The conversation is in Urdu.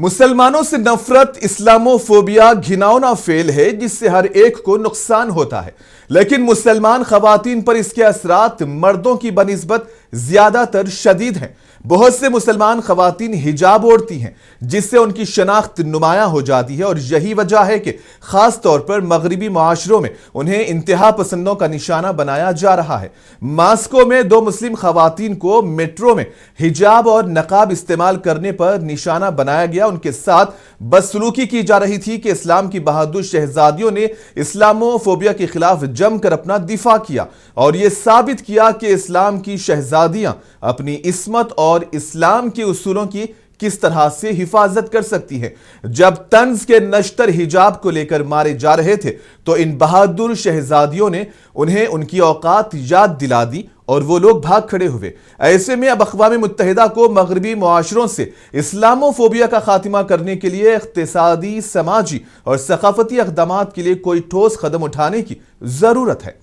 مسلمانوں سے نفرت اسلاموفوبیا گھناؤنا فعل ہے جس سے ہر ایک کو نقصان ہوتا ہے، لیکن مسلمان خواتین پر اس کے اثرات مردوں کی بنسبت زیادہ تر شدید ہیں۔ بہت سے مسلمان خواتین حجاب اوڑھتی ہیں جس سے ان کی شناخت نمایاں ہو جاتی ہے، اور یہی وجہ ہے کہ خاص طور پر مغربی معاشروں میں انہیں انتہا پسندوں کا نشانہ بنایا جا رہا ہے۔ ماسکو میں 2 مسلم خواتین کو میٹرو میں حجاب اور نقاب استعمال کرنے پر نشانہ بنایا گیا۔ ان کے ساتھ بدسلوکی کی جا رہی تھی کہ اسلام کی بہادر شہزادیوں نے اسلاموفوبیا کے خلاف جم کر اپنا دفاع کیا اور یہ ثابت کیا کہ اسلام کی شہزادیاں اپنی عصمت اور اسلام کے اصولوں کی کس طرح سے حفاظت کر سکتی ہیں۔ جب طنز کے نشتر حجاب کو لے کر مارے جا رہے تھے تو ان بہادر شہزادیوں نے انہیں ان کی اوقات یاد دلا دی اور وہ لوگ بھاگ کھڑے ہوئے۔ ایسے میں اب اقوام متحدہ کو مغربی معاشروں سے اسلاموفوبیا کا خاتمہ کرنے کے لیے اقتصادی، سماجی اور ثقافتی اقدامات کے لیے کوئی ٹھوس قدم اٹھانے کی ضرورت ہے۔